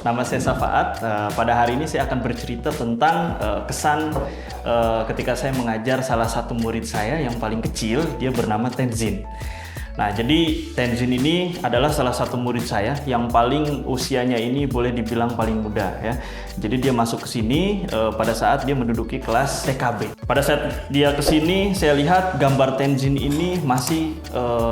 nama saya Safaat. Pada hari ini saya akan bercerita tentang kesan ketika saya mengajar salah satu murid saya yang paling kecil, dia bernama Tenzin. Nah, jadi Tenzin ini adalah salah satu murid saya yang paling usianya ini boleh dibilang paling muda ya. Jadi dia masuk ke sini pada saat dia menduduki kelas TKB. Pada saat dia ke sini, saya lihat gambar Tenzin ini masih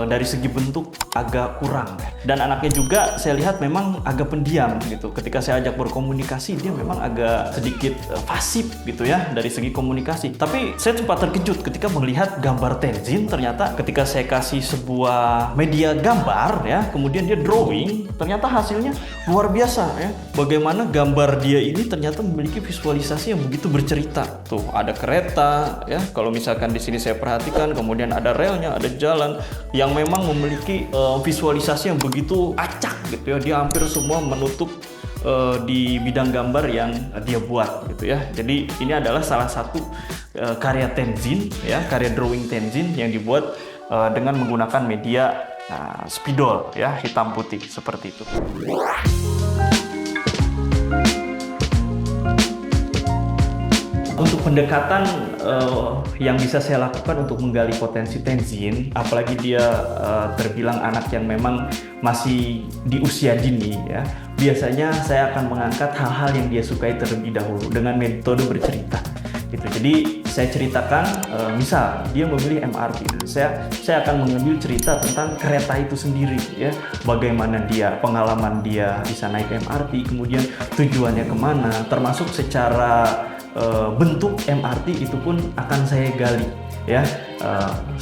dari segi bentuk agak kurang. Dan anaknya juga saya lihat memang agak pendiam gitu. Ketika saya ajak berkomunikasi, dia memang agak sedikit pasif gitu ya dari segi komunikasi. Tapi saya sempat terkejut ketika melihat gambar Tenzin. Ternyata ketika saya kasih sebuah media gambar ya, kemudian dia drawing, ternyata hasilnya luar biasa ya. Bagaimana gambar dia ini ternyata memiliki visualisasi yang begitu bercerita. Tuh ada kereta ya, kalau misalkan di sini saya perhatikan, kemudian ada relnya, ada jalan yang memang memiliki visualisasi yang begitu acak gitu ya. Dia hampir semua menutup di bidang gambar yang dia buat gitu ya. Jadi ini adalah salah satu karya Tenzin ya, karya drawing Tenzin yang dibuat dengan menggunakan media spidol ya, hitam putih seperti itu. Untuk pendekatan yang bisa saya lakukan untuk menggali potensi Tenzin, apalagi dia terbilang anak yang memang masih di usia dini ya, biasanya saya akan mengangkat hal-hal yang dia sukai terlebih dahulu dengan metode bercerita gitu. Jadi saya ceritakan, misal dia memilih MRT, saya akan mengambil cerita tentang kereta itu sendiri ya, bagaimana dia, pengalaman dia bisa naik MRT, kemudian tujuannya kemana, termasuk secara bentuk MRT itu pun akan saya gali ya,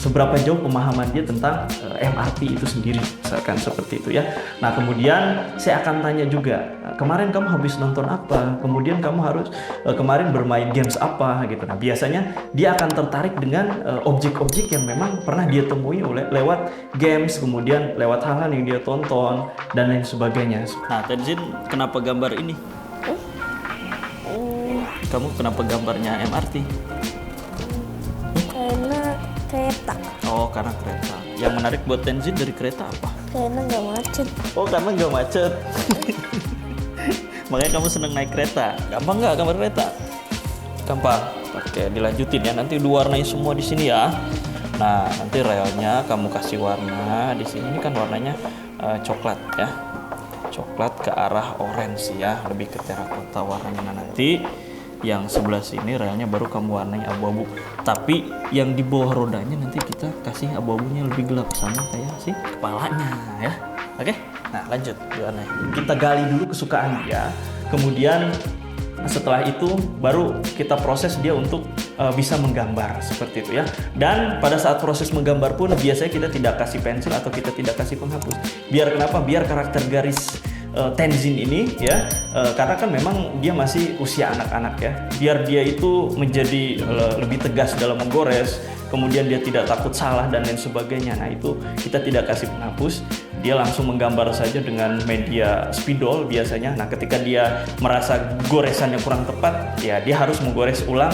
seberapa jauh pemahaman dia tentang MRT itu sendiri, misalkan seperti itu ya. Nah kemudian saya akan tanya juga, kemarin kamu habis nonton apa, kemudian kamu harus kemarin bermain games apa gitu. Nah biasanya dia akan tertarik dengan objek-objek yang memang pernah dia temui lewat games, kemudian lewat hal-hal yang dia tonton dan lain sebagainya. Nah Tenzin, kenapa gambar ini? Kamu kenapa gambarnya MRT? Karena kereta. Oh, karena kereta. Yang menarik buat Tenzin dari kereta apa? Karena nggak macet. Oh, karena nggak macet. Makanya kamu seneng naik kereta. Gampang nggak gambar kereta? Gampang. Oke, dilanjutin ya. Nanti diwarnai semua di sini ya. Nah, nanti relnya kamu kasih warna di sini. Ini kan warnanya coklat ya. Coklat ke arah orange ya, lebih ke terakota warnanya. Nah, nanti yang sebelah sini relnya baru kamu warnai abu-abu, tapi yang di bawah rodanya nanti kita kasih abu-abunya lebih gelap sama kayak si kepalanya ya. Oke, nah lanjut diwarnai. Kita gali dulu kesukaan dia, kemudian setelah itu baru kita proses dia untuk bisa menggambar seperti itu ya. Dan pada saat proses menggambar pun biasanya kita tidak kasih pensil atau kita tidak kasih penghapus. Biar kenapa? Biar karakter garis Tenzin ini ya, karena kan memang dia masih usia anak-anak ya, biar dia itu menjadi lebih tegas dalam menggores, kemudian dia tidak takut salah dan lain sebagainya. Nah itu kita tidak kasih penghapus, dia langsung menggambar saja dengan media spidol biasanya. Nah ketika dia merasa goresannya kurang tepat ya, dia harus menggores ulang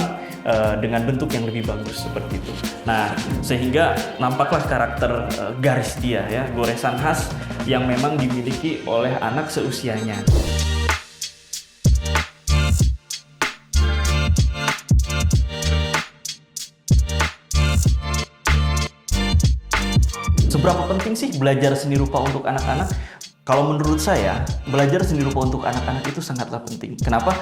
dengan bentuk yang lebih bagus seperti itu. Nah sehingga nampaklah karakter garis dia ya, goresan khas yang memang dimiliki oleh anak seusianya. Seberapa penting sih belajar seni rupa untuk anak-anak? Kalau menurut saya, belajar seni rupa untuk anak-anak itu sangatlah penting. Kenapa?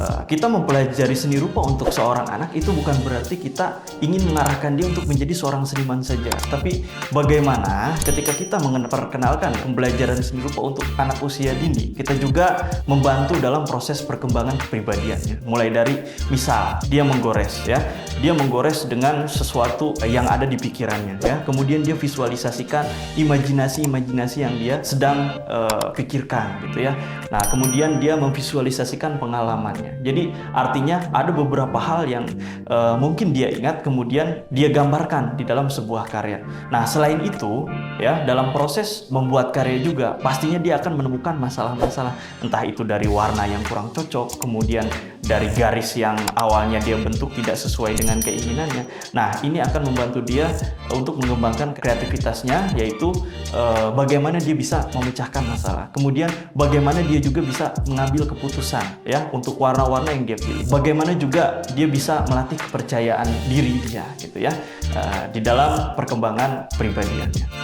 Kita mempelajari seni rupa untuk seorang anak itu bukan berarti kita ingin mengarahkan dia untuk menjadi seorang seniman saja. Tapi bagaimana ketika kita memperkenalkan pembelajaran seni rupa untuk anak usia dini, kita juga membantu dalam proses perkembangan kepribadiannya. Mulai dari misal dia menggores ya, dia menggores dengan sesuatu yang ada di pikirannya ya. Kemudian dia visualisasikan imajinasi-imajinasi yang dia sedang pikirkan gitu ya. Nah kemudian dia memvisualisasikan pengalamannya. gambarnya. Jadi artinya ada beberapa hal yang mungkin dia ingat kemudian dia gambarkan di dalam sebuah karya. Nah, selain itu ya, dalam proses membuat karya juga pastinya dia akan menemukan masalah-masalah, entah itu dari warna yang kurang cocok, kemudian dari garis yang awalnya dia bentuk tidak sesuai dengan keinginannya. Nah, ini akan membantu dia untuk mengembangkan kreativitasnya, yaitu bagaimana dia bisa memecahkan masalah. Kemudian bagaimana dia juga bisa mengambil keputusan ya untuk warna-warna yang dia pilih. Bagaimana juga dia bisa melatih kepercayaan diri dia gitu ya di dalam perkembangan pribadiannya.